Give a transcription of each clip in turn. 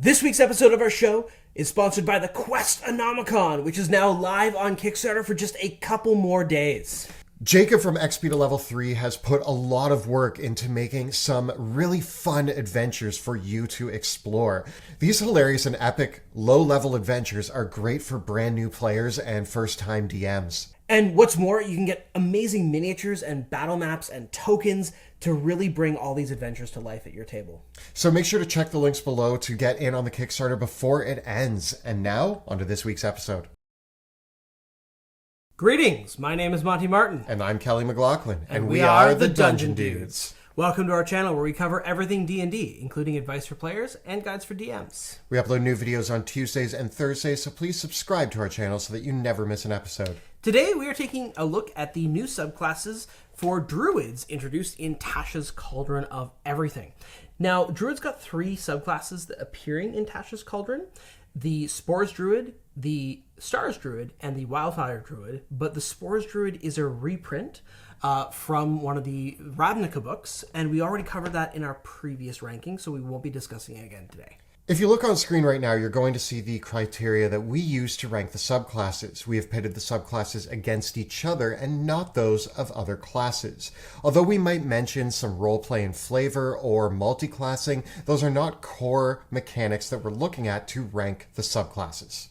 This week's episode of our show is sponsored by the Quest Anomicon, which is now live on Kickstarter for just a couple more days. Jacob from XP to Level 3 has put a lot of work into making some really fun adventures for you to explore. These hilarious and epic low-level adventures are great for brand new players and first-time DMs. And what's more, you can get amazing miniatures and battle maps and tokens to really bring all these adventures to life at your table. So make sure to check the links below to get in on the Kickstarter before it ends. And now, on to this week's episode. Greetings, my name is Monty Martin. And I'm Kelly McLaughlin. And we are the Dungeon Dudes. Welcome to our channel where we cover everything D&D, including advice for players and guides for DMs. We upload new videos on Tuesdays and Thursdays, so please subscribe to our channel so that you never miss an episode. Today we are taking a look at the new subclasses for Druids introduced in Tasha's Cauldron of Everything. Now, Druid's got three subclasses that appearing in Tasha's Cauldron: the Spores Druid, the Stars Druid, and the Wildfire Druid. But the Spores Druid is a reprint from one of the Ravnica books, and we already covered that in our previous ranking, so we won't be discussing it again today. If you look on screen right now, you're going to see the criteria that we use to rank the subclasses. We have pitted the subclasses against each other and not those of other classes. Although we might mention some roleplay and flavor or multi-classing, those are not core mechanics that we're looking at to rank the subclasses.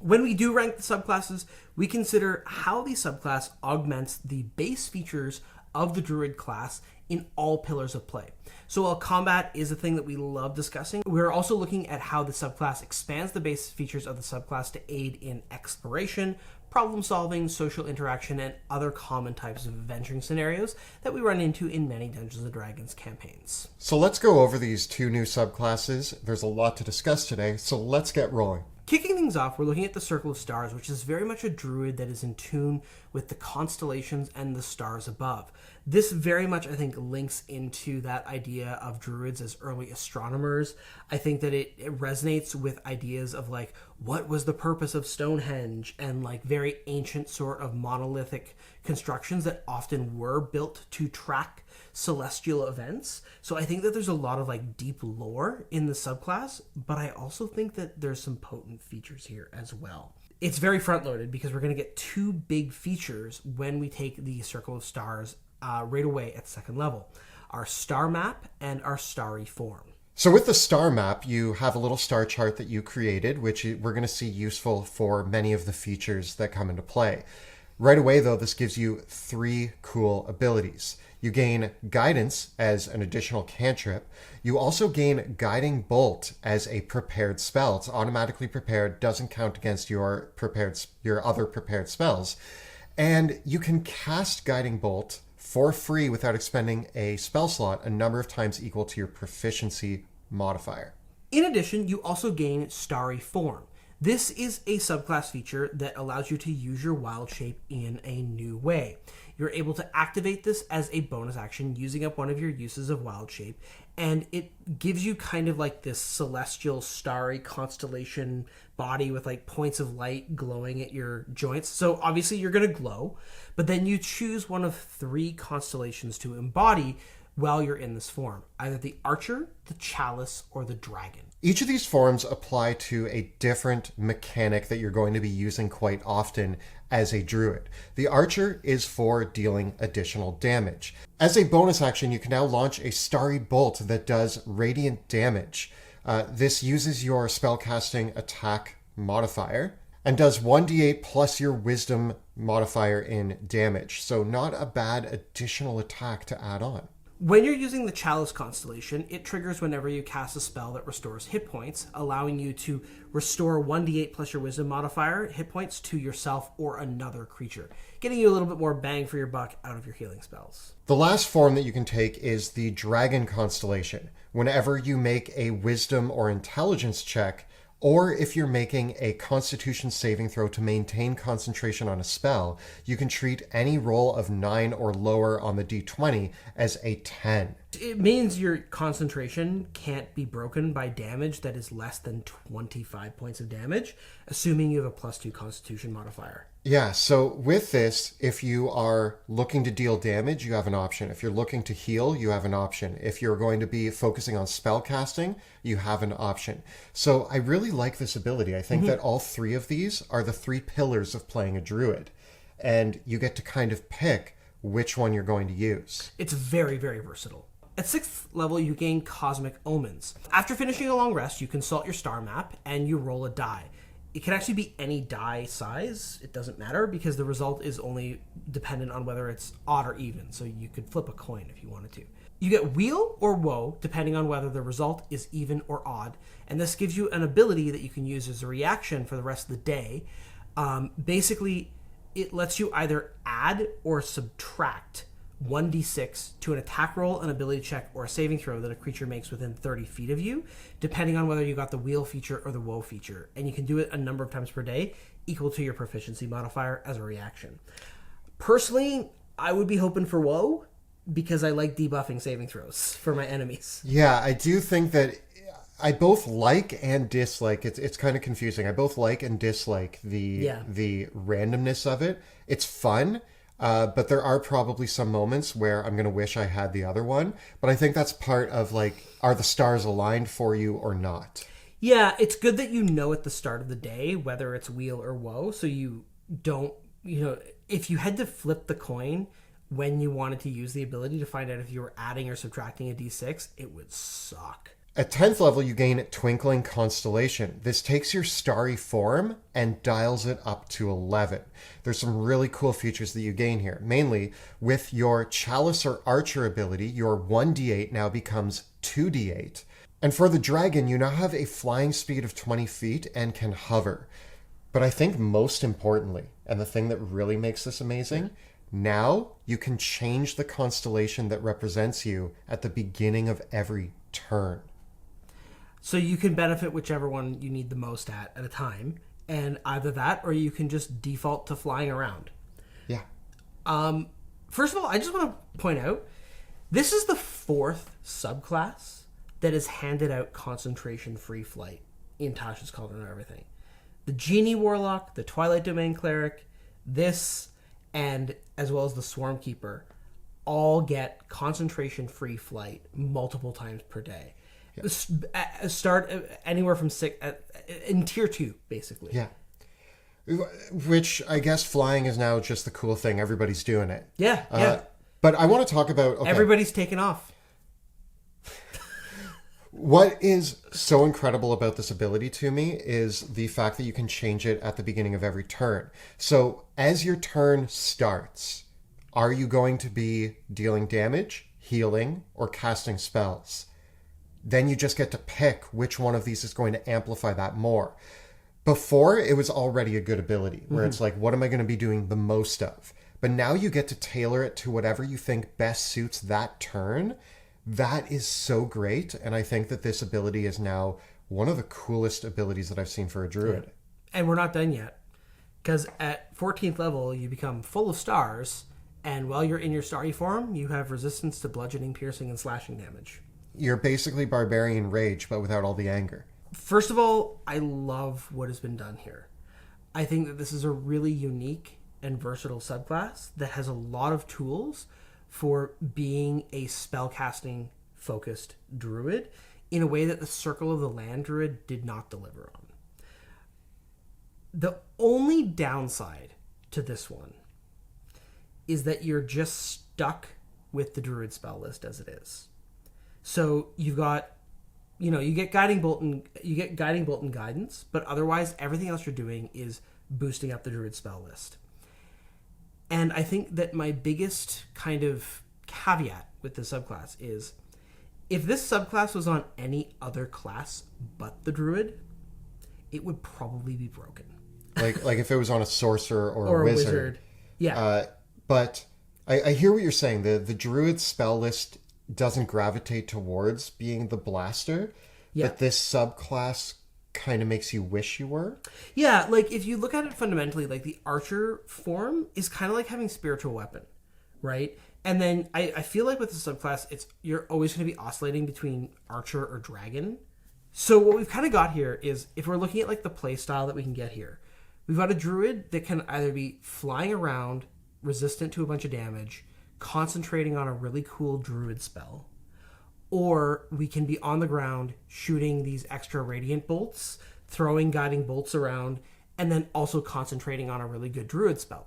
When we do rank the subclasses, we consider how the subclass augments the base features of the Druid class in all pillars of play. So while combat is a thing that we love discussing, we're also looking at how the subclass expands the base features of the subclass to aid in exploration, problem solving, social interaction, and other common types of adventuring scenarios that we run into in many Dungeons & Dragons campaigns. So let's go over these two new subclasses. There's a lot to discuss today, so let's get rolling. Kicking things off, we're looking at the Circle of Stars, which is very much a druid that is in tune with the constellations and the stars above. This very much, I think, links into that idea of druids as early astronomers. I think that it resonates with ideas of, like, what was the purpose of Stonehenge, and, like, very ancient sort of monolithic constructions that often were built to track celestial events. So I think that there's a lot of, like, deep lore in the subclass, but I also think that there's some potent features here as well. It's very front-loaded because we're going to get two big features when we take the Circle of Stars right away at second level: our star map and our starry form. So with the star map, you have a little star chart that you created, which we're going to see useful for many of the features that come into play. Right away, though, this gives you three cool abilities. You gain Guidance as an additional cantrip. You also gain Guiding Bolt as a prepared spell. It's automatically prepared, doesn't count against your other prepared spells. And you can cast Guiding Bolt for free without expending a spell slot a number of times equal to your proficiency modifier. In addition, you also gain Starry Form. This is a subclass feature that allows you to use your wild shape in a new way. You're able to activate this as a bonus action using up one of your uses of wild shape, and it gives you kind of like this celestial starry constellation body with, like, points of light glowing at your joints. So obviously you're going to glow, but then you choose one of three constellations to embody while you're in this form: either the Archer, the Chalice, or the Dragon. Each of these forms apply to a different mechanic that you're going to be using quite often as a druid. The Archer is for dealing additional damage. As a bonus action, you can now launch a Starry Bolt that does radiant damage. This uses your spellcasting attack modifier and does 1d8 plus your wisdom modifier in damage. So not a bad additional attack to add on. When you're using the Chalice constellation, it triggers whenever you cast a spell that restores hit points, allowing you to restore 1d8 plus your wisdom modifier hit points to yourself or another creature, getting you a little bit more bang for your buck out of your healing spells. The last form that you can take is the Dragon constellation. Whenever you make a wisdom or intelligence check, or if you're making a Constitution saving throw to maintain concentration on a spell, you can treat any roll of 9 or lower on the d20 as a 10. It means your concentration can't be broken by damage that is less than 25 points of damage, assuming you have a +2 Constitution modifier. Yeah, so with this, if you are looking to deal damage, you have an option. If you're looking to heal, you have an option. If you're going to be focusing on spell casting, you have an option. So I really like this ability. I think that all three of these are the three pillars of playing a druid. And you get to kind of pick which one you're going to use. It's very, very versatile. At 6th level, you gain Cosmic Omens. After finishing a long rest, you consult your star map and you roll a die. It can actually be any die size. It doesn't matter because the result is only dependent on whether it's odd or even. So you could flip a coin if you wanted to. You get Wheel or Woe depending on whether the result is even or odd. And this gives you an ability that you can use as a reaction for the rest of the day. Basically, it lets you either add or subtract 1d6 to an attack roll, an ability check, or a saving throw that a creature makes within 30 feet of you, depending on whether you got the Wheel feature or the Woe feature. And you can do it a number of times per day, equal to your proficiency modifier as a reaction. Personally, I would be hoping for Woe, because I like debuffing saving throws for my enemies. Yeah, I do think that I both like and dislike. It's kind of confusing. I both like and dislike the randomness of it. It's fun. But there are probably some moments where I'm going to wish I had the other one. But I think that's part of, like, are the stars aligned for you or not? Yeah, it's good that you know at the start of the day whether it's Wheel or Woe, so you don't, if you had to flip the coin when you wanted to use the ability to find out if you were adding or subtracting a d6, it would suck. At 10th level, you gain Twinkling Constellation. This takes your starry form and dials it up to 11. There's some really cool features that you gain here. Mainly, with your Chalice or Archer ability, your 1d8 now becomes 2d8. And for the dragon, you now have a flying speed of 20 feet and can hover. But I think most importantly, and the thing that really makes this amazing, now you can change the constellation that represents you at the beginning of every turn. So you can benefit whichever one you need the most at a time, and either that or you can just default to flying around. Yeah. First of all, I just want to point out, this is the 4th subclass that has handed out concentration-free flight in Tasha's Cauldron and everything. The Genie Warlock, the Twilight Domain Cleric, this, and as well as the Swarm Keeper, all get concentration-free flight multiple times per day. Start anywhere from 6 in tier 2, basically. Yeah. Which I guess flying is now just the cool thing. Everybody's doing it. Yeah. But I want to talk about... Okay, everybody's taken off. What is so incredible about this ability to me is the fact that you can change it at the beginning of every turn. So as your turn starts, are you going to be dealing damage, healing, or casting spells? Then you just get to pick which one of these is going to amplify that more. Before, it was already a good ability, where it's like, what am I going to be doing the most of? But now you get to tailor it to whatever you think best suits that turn. That is so great, and I think that this ability is now one of the coolest abilities that I've seen for a druid. Yeah. And we're not done yet, because at 14th level, you become full of stars, and while you're in your starry form, you have resistance to bludgeoning, piercing, and slashing damage. You're basically Barbarian Rage, but without all the anger. First of all, I love what has been done here. I think that this is a really unique and versatile subclass that has a lot of tools for being a spellcasting focused druid in a way that the Circle of the Land druid did not deliver on. The only downside to this one is that you're just stuck with the druid spell list as it is. So you've got, you get Guiding Bolt and Guidance, but otherwise everything else you're doing is boosting up the druid spell list. And I think that my biggest kind of caveat with this subclass is, if this subclass was on any other class but the druid, it would probably be broken. Like if it was on a sorcerer or a wizard. Yeah. But I hear what you're saying. The druid spell list doesn't gravitate towards being the blaster, but this subclass kind of makes you wish you were. Yeah, like if you look at it fundamentally, like the archer form is kind of like having spiritual weapon, right? And then I feel like with the subclass, you're always going to be oscillating between archer or dragon. So what we've kind of got here is, if we're looking at like the play style that we can get here, we've got a druid that can either be flying around, resistant to a bunch of damage, concentrating on a really cool druid spell, or we can be on the ground shooting these extra radiant bolts, throwing guiding bolts around, and then also concentrating on a really good druid spell.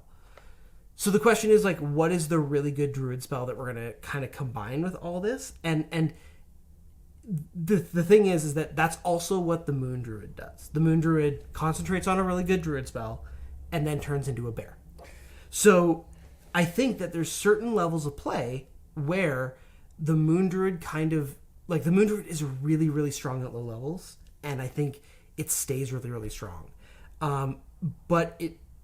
So the question is, like, what is the really good druid spell that we're going to kind of combine with all this? And the thing is that that's also what the Moon Druid does. The Moon Druid concentrates on a really good druid spell and then turns into a bear. So I think that there's certain levels of play where the Moon Druid kind of, like, the Moon Druid is really, really strong at low levels, and I think it stays really, really strong. But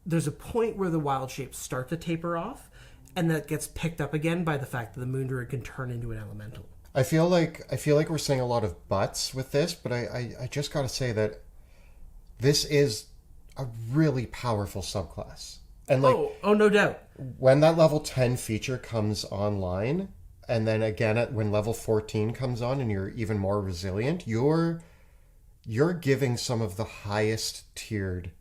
there's a point where the wild shapes start to taper off, and that gets picked up again by the fact that the Moon Druid can turn into an elemental. I feel like we're saying a lot of buts with this, but I just got to say that this is a really powerful subclass. And like, oh, no doubt. When that level 10 feature comes online, and then again when level 14 comes on and you're even more resilient, you're giving some of the highest tiered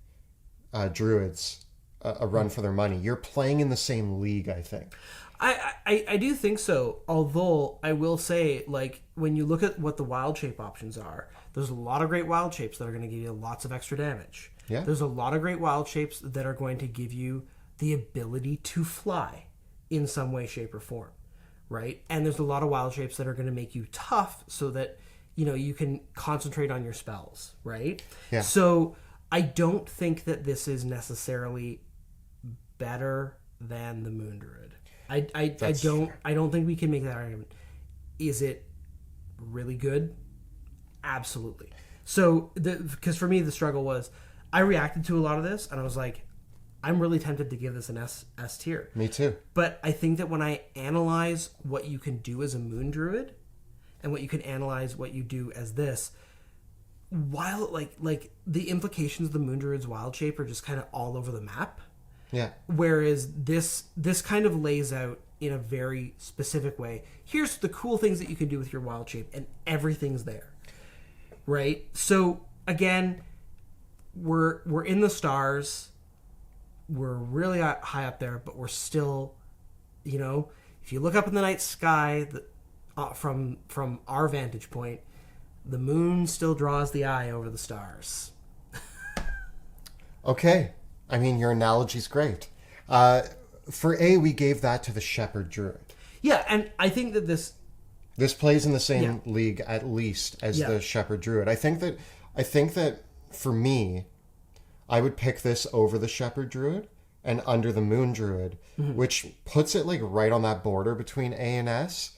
druids a run for their money. You're playing in the same league, I think. I do think so, although I will say, like, when you look at what the wild shape options are, there's a lot of great wild shapes that are going to give you lots of extra damage. Yeah. There's a lot of great wild shapes that are going to give you the ability to fly in some way, shape, or form, right? And there's a lot of wild shapes that are going to make you tough so that, you know, you can concentrate on your spells, right? Yeah. So I don't think that this is necessarily better than the Moon Druid. I don't think we can make that argument. Is it really good? Absolutely. So, because for me, the struggle was, I reacted to a lot of this, and I was like, I'm really tempted to give this an S tier. Me too. But I think that when I analyze what you can do as a Moon Druid, and what you can analyze what you do as this, while like the implications of the Moon Druid's wild shape are just kind of all over the map. Yeah. Whereas this kind of lays out in a very specific way. Here's the cool things that you can do with your wild shape, and everything's there, right? So again, we're in the stars. We're really high up there, but we're still, you know, if you look up in the night sky, from our vantage point, the moon still draws the eye over the stars. Okay. I mean, your analogy's great. For A, we gave that to the Shepherd Druid. Yeah, and I think that this plays in the same league at least as the Shepherd Druid. I think that for me, I would pick this over the Shepherd Druid and under the Moon Druid, which puts it like right on that border between A and S.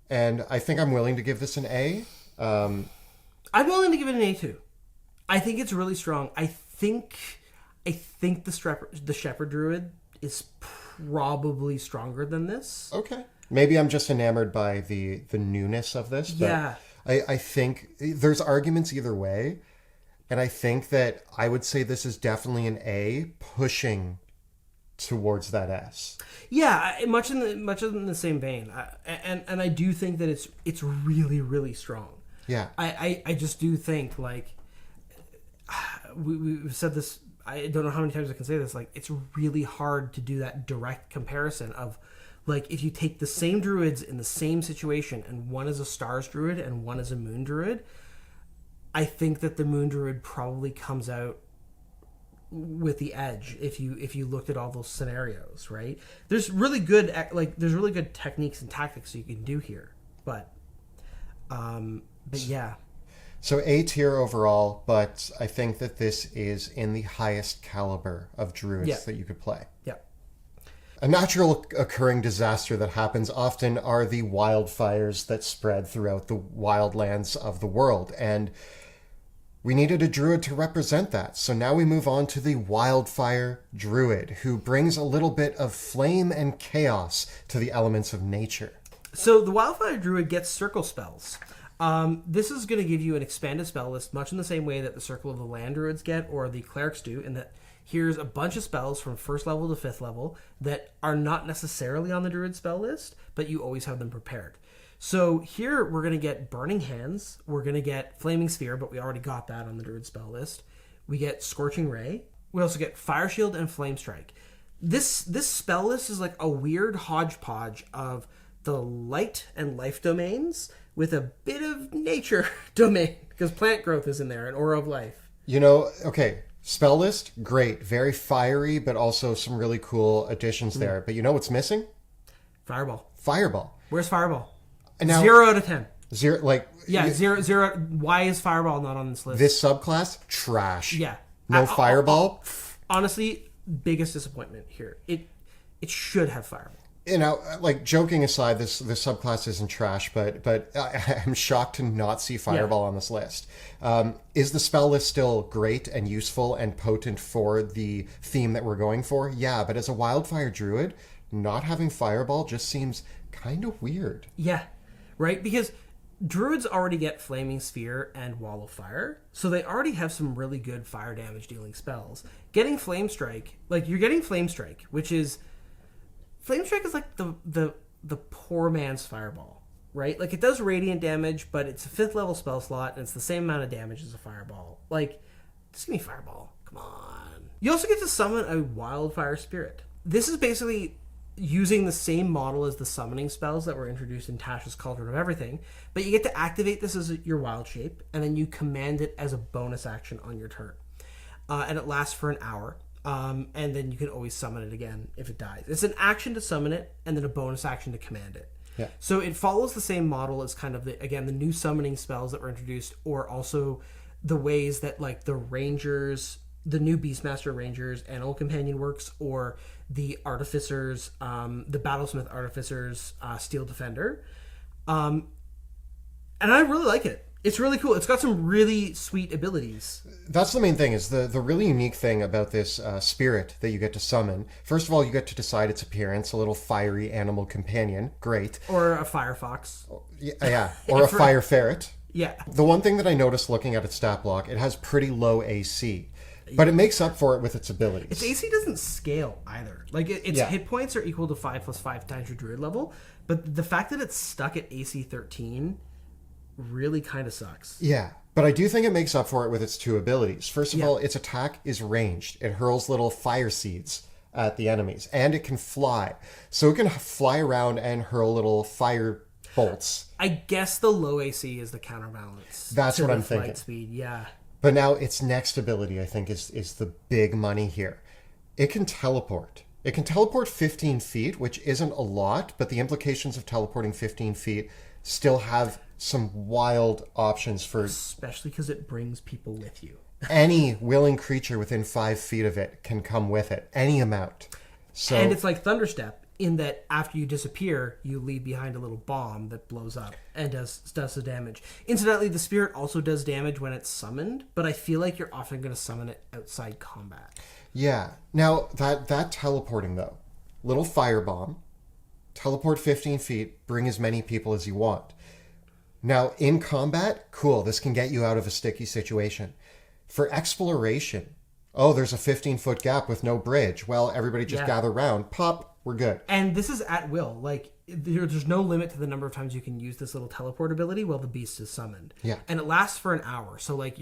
And I think I'm willing to give this an A. I'm willing to give it an A too. I think it's really strong. I think the Shepherd Druid is probably stronger than this. Okay. Maybe I'm just enamored by the newness of this. But yeah. I think there's arguments either way. And I think that I would say this is definitely an A, pushing towards that S. Yeah, much in the same vein. And I do think that it's really, really strong. Yeah. I just do think, like, we've said this, I don't know how many times I can say this, like, it's really hard to do that direct comparison of, like, if you take the same druids in the same situation, and one is a stars druid and one is a moon druid, I think that the Moon Druid probably comes out with the edge if you looked at all those scenarios, right? There's really good techniques and tactics you can do here, but yeah. So A tier overall, but I think that this is in the highest caliber of druids that you could play. Yeah. A natural occurring disaster that happens often are the wildfires that spread throughout the wildlands of the world, and we needed a druid to represent that. So now we move on to the Wildfire Druid, who brings a little bit of flame and chaos to the elements of nature. So the Wildfire Druid gets circle spells. This is going to give you an expanded spell list, much in the same way that the Circle of the Land Druids get, or the Clerics do, in that here's a bunch of spells from 1st level to 5th level that are not necessarily on the Druid spell list, but you always have them prepared. So here we're going to get Burning Hands, we're going to get Flaming Sphere, but we already got that on the Druid spell list. We get Scorching Ray. We also get Fire Shield and Flame Strike. This spell list is like a weird hodgepodge of the light and life domains with a bit of nature domain, because plant growth is in there, and Aura of Life. Okay, spell list, great. Very fiery, but also some really cool additions there. But you know what's missing? Fireball. Fireball. Where's Fireball? Now, 0 out of 10. Zero. Why is Fireball not on this list? This subclass, trash. Yeah. No Fireball. Honestly, biggest disappointment here. It should have Fireball. Joking aside, this subclass isn't trash, but I'm shocked to not see Fireball on this list. Is the spell list still great and useful and potent for the theme that we're going for? Yeah, but as a Wildfire Druid, not having Fireball just seems kind of weird. Yeah, right? Because Druids already get Flaming Sphere and Wall of Fire, so they already have some really good fire damage dealing spells. Getting Flame Strike, you're getting Flame Strike, which is... Flame Strike is like the poor man's Fireball, right? Like, it does radiant damage, but it's a 5th level spell slot, and it's the same amount of damage as a Fireball. Just give me Fireball. Come on. You also get to summon a Wildfire Spirit. This is basically using the same model as the summoning spells that were introduced in Tasha's Cauldron of Everything, but you get to activate this as your wild shape, and then you command it as a bonus action on your turn. And it lasts for an hour. And then you can always summon it again if it dies. It's an action to summon it, and then a bonus action to command it. Yeah. So it follows the same model as kind of the new summoning spells that were introduced, or also the ways that the Rangers, the new Beastmaster Rangers Animal Companion works, or the Artificers, the Battlesmith Artificers Steel Defender. And I really like it. It's really cool. It's got some really sweet abilities. That's the main thing, is the really unique thing about this spirit that you get to summon. First of all, you get to decide its appearance, a little fiery animal companion. Great. Or a firefox. Yeah. Or a fire ferret. Yeah. The one thing that I noticed looking at its stat block, it has pretty low AC. But it makes up for it with its abilities. Its AC doesn't scale either. Its hit points are equal to 5 + 5 times your Druid level. But the fact that it's stuck at AC 13... really kind of sucks. Yeah, but I do think it makes up for it with its 2 abilities. First of all, its attack is ranged. It hurls little fire seeds at the enemies, and it can fly. So it can fly around and hurl little fire bolts. I guess the low AC is the counterbalance. That's what I'm flight thinking. Speed, yeah. But now its next ability, I think, is the big money here. It can teleport. It can teleport 15 feet, which isn't a lot, but the implications of teleporting 15 feet still have some wild options for... Especially because it brings people with you. Any willing creature within 5 feet of it can come with it. Any amount. So, and it's like Thunderstep, in that after you disappear, you leave behind a little bomb that blows up and does the damage. Incidentally, the spirit also does damage when it's summoned, but I feel like you're often going to summon it outside combat. Yeah. Now, that teleporting, though. Little firebomb. Teleport 15 feet. Bring as many people as you want. Now, in combat, cool. This can get you out of a sticky situation. For exploration, there's a 15-foot gap with no bridge. Well, everybody just gather around. Pop, we're good. And this is at will. There's no limit to the number of times you can use this little teleport ability while the beast is summoned. Yeah. And it lasts for an hour. So, it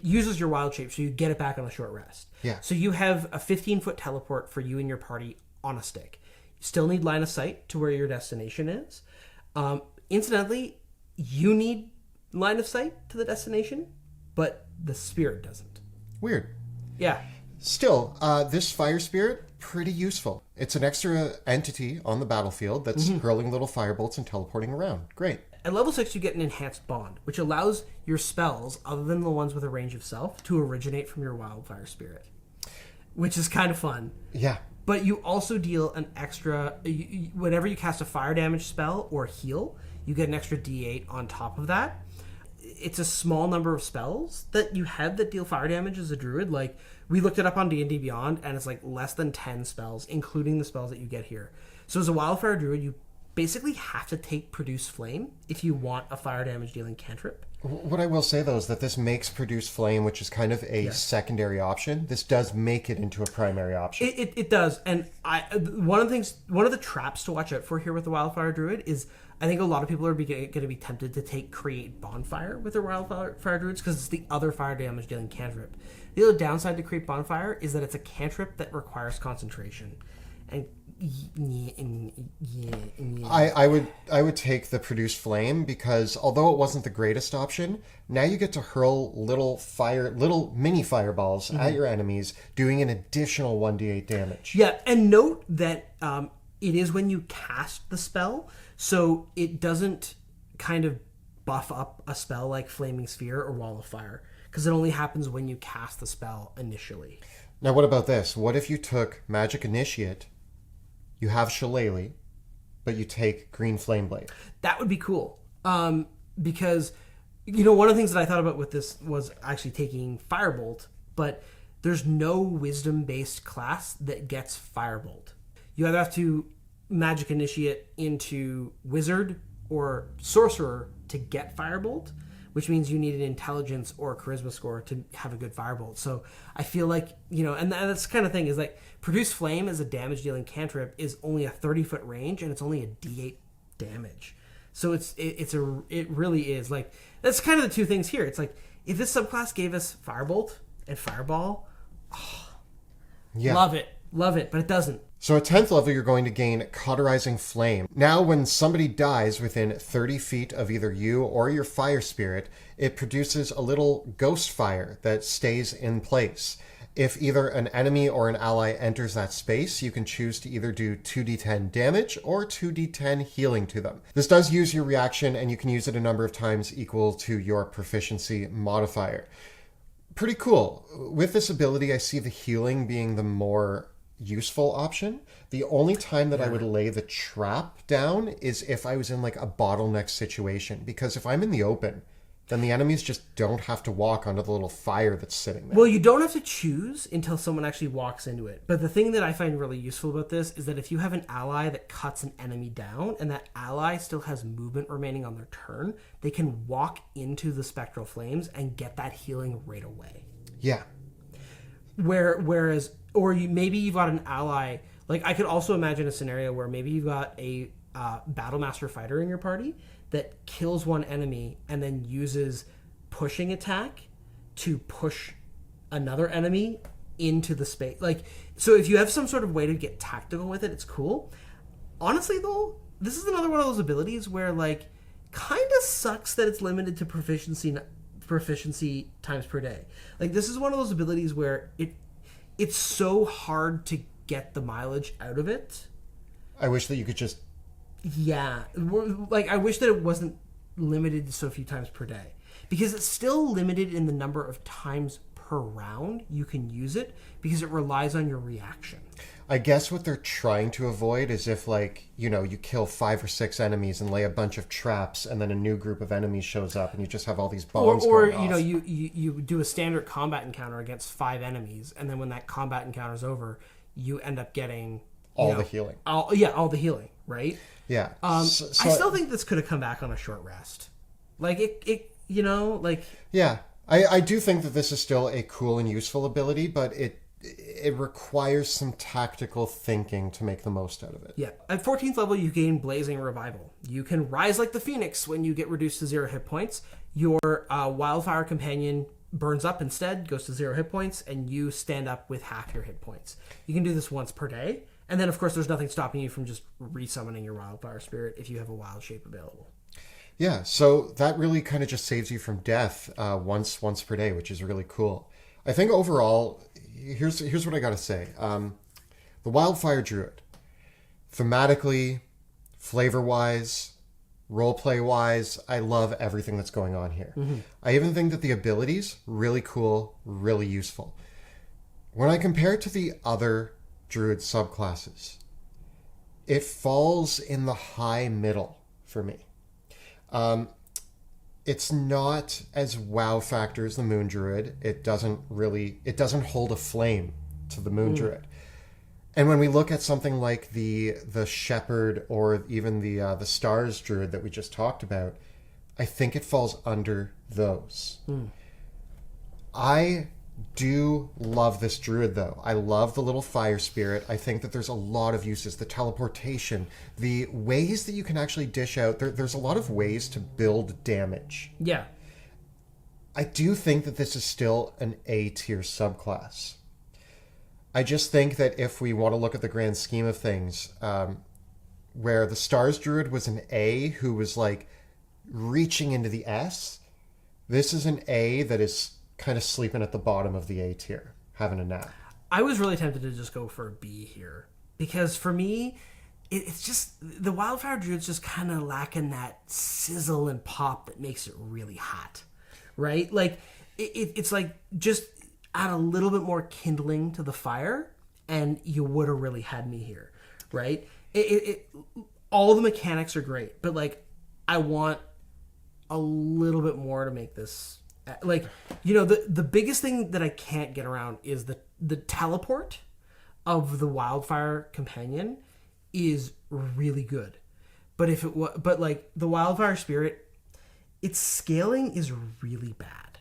uses your wild shape, so you get it back on a short rest. Yeah. So you have a 15-foot teleport for you and your party on a stick. You still need line of sight to where your destination is. Incidentally, you need line of sight to the destination, but the spirit doesn't. Weird. Yeah. Still, this fire spirit, pretty useful. It's an extra entity on the battlefield that's hurling little firebolts and teleporting around. Great. At level 6, you get an enhanced bond, which allows your spells, other than the ones with a range of self, to originate from your wildfire spirit, which is kind of fun. Yeah. But you also deal an extra... whenever you cast a fire damage spell or heal, you get an extra D8 on top of that. It's a small number of spells that you have that deal fire damage as a druid. We looked it up on D&D Beyond, and it's less than 10 spells, including the spells that you get here. So as a wildfire druid, you basically have to take Produce Flame if you want a fire damage dealing cantrip. What I will say, though, is that this makes Produce Flame, which is kind of a secondary option. This does make it into a primary option. It does. And one of the traps to watch out for here with the Wildfire Druid is I think a lot of people are going to be tempted to take Create Bonfire with their Wildfire Druids because it's the other fire damage dealing cantrip. The other downside to Create Bonfire is that it's a cantrip that requires concentration. And I would take the Produce Flame because although it wasn't the greatest option, now you get to hurl little mini fireballs at your enemies, doing an additional 1d8 damage. Yeah, and note that it is when you cast the spell, so it doesn't kind of buff up a spell like Flaming Sphere or Wall of Fire, because it only happens when you cast the spell initially. Now, what about this? What if you took Magic Initiate? You have Shillelagh, but you take Green Flame Blade. That would be cool. Because, one of the things that I thought about with this was actually taking Firebolt, but there's no Wisdom-based class that gets Firebolt. You either have to Magic Initiate into Wizard or Sorcerer to get Firebolt, which means you need an Intelligence or a Charisma score to have a good Firebolt. So I feel like, and that's the kind of thing is like, Produce Flame as a damage-dealing cantrip is only a 30-foot range, and it's only a d8 damage. So it really is like that's kind of the two things here. It's like if this subclass gave us Firebolt and Fireball, love it, but it doesn't. So at 10th level, you're going to gain Cauterizing Flame. Now, when somebody dies within 30 feet of either you or your fire spirit, it produces a little ghost fire that stays in place. If either an enemy or an ally enters that space, you can choose to either do 2d10 damage or 2d10 healing to them. This does use your reaction, and you can use it a number of times equal to your proficiency modifier. Pretty cool. With this ability, I see the healing being the more useful option. The only time that I would lay the trap down is if I was in like a bottleneck situation, because if I'm in the open, then the enemies just don't have to walk onto the little fire that's sitting there. Well, you don't have to choose until someone actually walks into it. But the thing that I find really useful about this is that if you have an ally that cuts an enemy down and that ally still has movement remaining on their turn, they can walk into the spectral flames and get that healing right away. Yeah. Whereas maybe you've got an ally, like I could also imagine a scenario where maybe you've got a Battlemaster fighter in your party that kills one enemy and then uses pushing attack to push another enemy into the space. Like, so if you have some sort of way to get tactical with it, it's cool. Honestly, though, this is another one of those abilities where, like, kind of sucks that it's limited to proficiency times per day. Like, this is one of those abilities where it's so hard to get the mileage out of it. I wish that you could just... Yeah. Like, I wish that it wasn't limited to so few times per day. Because it's still limited in the number of times per round you can use it, because it relies on your reaction. I guess what they're trying to avoid is if, like, you kill 5 or 6 enemies and lay a bunch of traps, and then a new group of enemies shows up, and you just have all these bombs going off. You do a standard combat encounter against 5 enemies, and then when that combat encounter's over, you end up getting... the healing. All the healing, right? Yeah. I still think this could have come back on a short rest. Like, Yeah. I do think that this is still a cool and useful ability, but it requires some tactical thinking to make the most out of it. Yeah. At 14th level, you gain Blazing Revival. You can rise like the Phoenix when you get reduced to 0 hit points. Your Wildfire companion burns up instead, goes to 0 hit points, and you stand up with half your hit points. You can do this once per day. And then, of course, there's nothing stopping you from just resummoning your Wildfire Spirit if you have a wild shape available. Yeah, so that really kind of just saves you from death once per day, which is really cool. I think overall, here's what I got to say. The Wildfire Druid, thematically, flavor-wise, roleplay-wise, I love everything that's going on here. Mm-hmm. I even think that the abilities, really cool, really useful. When I compare it to the other Druid subclasses, it falls in the high middle for me. It's not as wow factor as the Moon Druid. It doesn't hold a flame to the Moon Druid. And when we look at something like the Shepherd or even the Stars Druid that we just talked about, I think it falls under those. I do love this Druid, though. I love the little fire spirit. I think that there's a lot of uses. The teleportation, the ways that you can actually dish out. There's a lot of ways to build damage. Yeah. I do think that this is still an A-tier subclass. I just think that if we want to look at the grand scheme of things, where the Stars Druid was an A who was like reaching into the S, this is an A that is kind of sleeping at the bottom of the A tier, having a nap. I was really tempted to just go for a B here because for me, it's just the Wildfire Druid's just kind of lacking that sizzle and pop that makes it really hot, right? Like it's like just add a little bit more kindling to the fire, and you would have really had me here, right? All the mechanics are great, but like I want a little bit more to make this. Like, you know, the biggest thing that I can't get around is the teleport of the Wildfire companion is really good. But but like the Wildfire spirit, its scaling is really bad.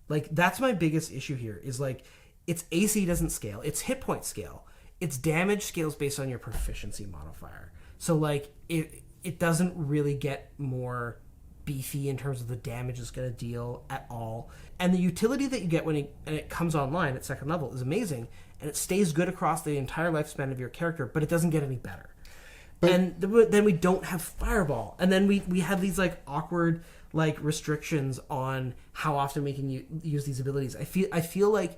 Like that's my biggest issue here is like its AC doesn't scale, its hit point scale, its damage scales based on your proficiency modifier. So like it doesn't really get more beefy in terms of the damage it's going to deal at all, and the utility that you get when it comes online at second level is amazing, and it stays good across the entire lifespan of your character, but it doesn't get any better. And then we don't have Fireball, and then we have these like awkward like restrictions on how often we can use these abilities. I feel like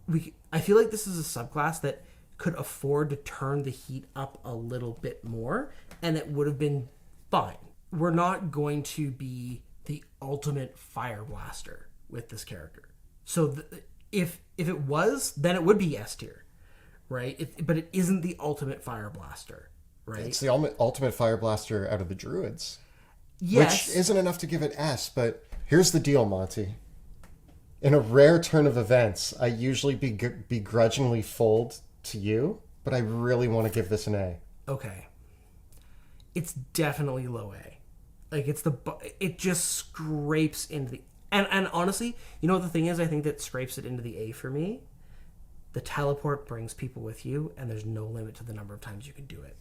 this is a subclass that could afford to turn the heat up a little bit more, and it would have been fine. We're not going to be the ultimate fire blaster with this character. So if it was, then it would be S tier, right? But it isn't the ultimate fire blaster, right? It's the ultimate fire blaster out of the Druids. Yes. Which isn't enough to give it S, but here's the deal, Monty. In a rare turn of events, I usually begrudgingly fold to you, but I really want to give this an A. Okay. It's definitely low A. Like it just scrapes into the and honestly, you know what the thing is? I think that scrapes it into the A for me. The teleport brings people with you, and there's no limit to the number of times you can do it.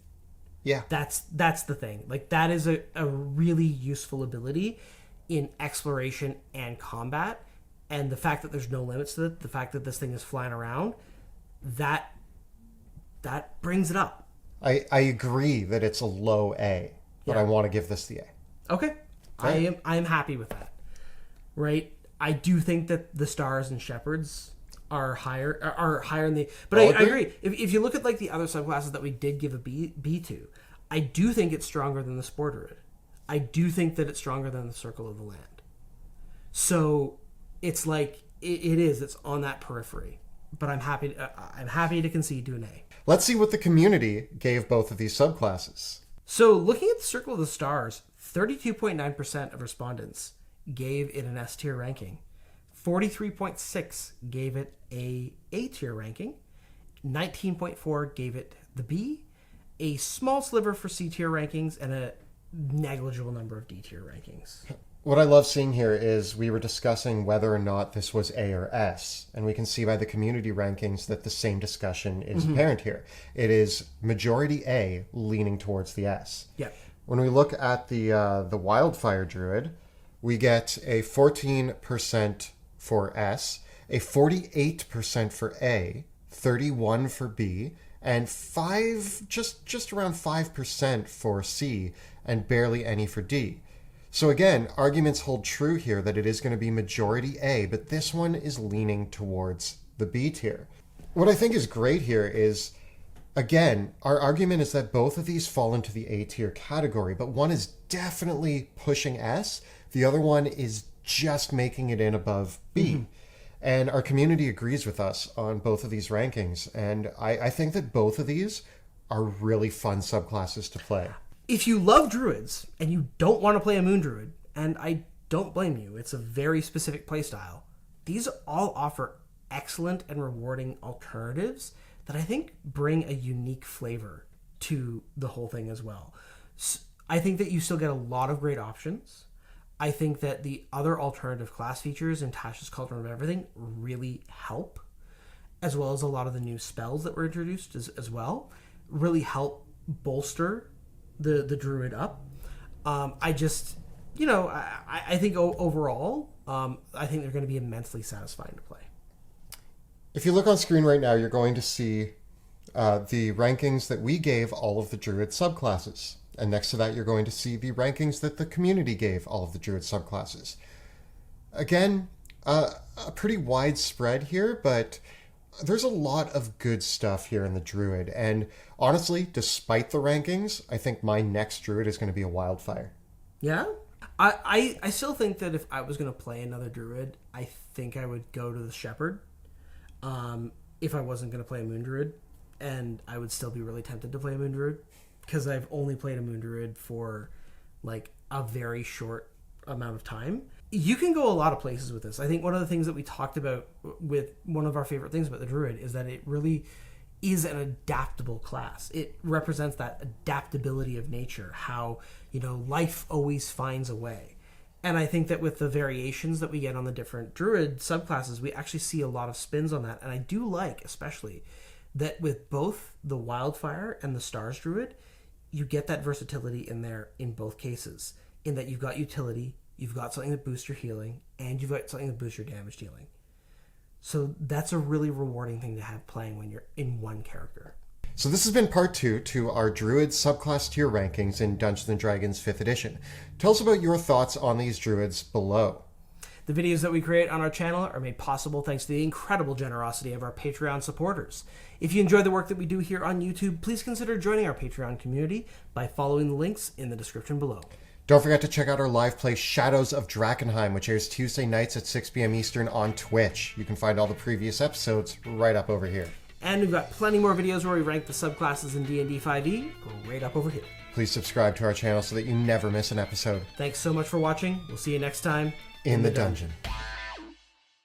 Yeah, that's the thing. Like that is a really useful ability in exploration and combat, and the fact that there's no limits to it, the fact that this thing is flying around, that brings it up. I agree that it's a low A, but I want to give this the A. Okay. I am happy with that. Right? I do think that the Stars and Shepherds are higher in the but I agree. If you look at like the other subclasses that we did give a B to, I do think it's stronger than the Spore Druid. I do think that it's stronger than the Circle of the Land. So it's like it's on that periphery. But I'm happy to concede to an A. Let's see what the community gave both of these subclasses. So looking at the Circle of the Stars, 32.9% of respondents gave it an S tier ranking. 43.6 gave it a tier ranking. 19.4 gave it the B. A small sliver for C tier rankings and a negligible number of D tier rankings. What I love seeing here is we were discussing whether or not this was A or S, and we can see by the community rankings that the same discussion is apparent here. It is majority A leaning towards the S. Yeah. When we look at the Wildfire Druid, we get a 14% for S, a 48% for A, 31% for B, and just around 5% for C, and barely any for D. So again, arguments hold true here that it is going to be majority A, but this one is leaning towards the B tier. What I think is great here is, again, our argument is that both of these fall into the A tier category, but one is definitely pushing S, the other one is just making it in above B. Mm-hmm. And our community agrees with us on both of these rankings, and I think that both of these are really fun subclasses to play. If you love Druids and you don't want to play a Moon Druid, and I don't blame you, it's a very specific playstyle, these all offer excellent and rewarding alternatives that I think bring a unique flavor to the whole thing as well. I think that you still get a lot of great options. I think that the other alternative class features in Tasha's Cauldron of Everything really help, as well as a lot of the new spells that were introduced as well, really help bolster the Druid up. I think overall, I think they're going to be immensely satisfying to play. If you look on screen right now, you're going to see the rankings that we gave all of the Druid subclasses. And next to that, you're going to see the rankings that the community gave all of the Druid subclasses. Again, a pretty wide spread here, but there's a lot of good stuff here in the Druid. And honestly, despite the rankings, I think my next Druid is going to be a Wildfire. Yeah? I still think that if I was going to play another Druid, I think I would go to the Shepherd. If I wasn't going to play a Moon Druid. And I would still be really tempted to play a Moon Druid, because I've only played a Moon Druid for like a very short amount of time. You can go a lot of places with this. I think one of the things that we talked about with one of our favorite things about the Druid is that it really is an adaptable class. It represents that adaptability of nature, how, life always finds a way. And I think that with the variations that we get on the different Druid subclasses, we actually see a lot of spins on that. And I do like, especially, that with both the Wildfire and the Stars Druid, you get that versatility in there in both cases, in that you've got utility, you've got something that boosts your healing, and you've got something that boosts your damage dealing. So that's a really rewarding thing to have playing when you're in one character. So this has been part 2 to our Druid subclass tier rankings in Dungeons & Dragons 5th edition. Tell us about your thoughts on these Druids below. The videos that we create on our channel are made possible thanks to the incredible generosity of our Patreon supporters. If you enjoy the work that we do here on YouTube, please consider joining our Patreon community by following the links in the description below. Don't forget to check out our live play Shadows of Drakkenheim, which airs Tuesday nights at 6 p.m. Eastern on Twitch. You can find all the previous episodes right up over here. And we've got plenty more videos where we rank the subclasses in D&D 5e right up over here. Please subscribe to our channel so that you never miss an episode. Thanks so much for watching. We'll see you next time in the dungeon.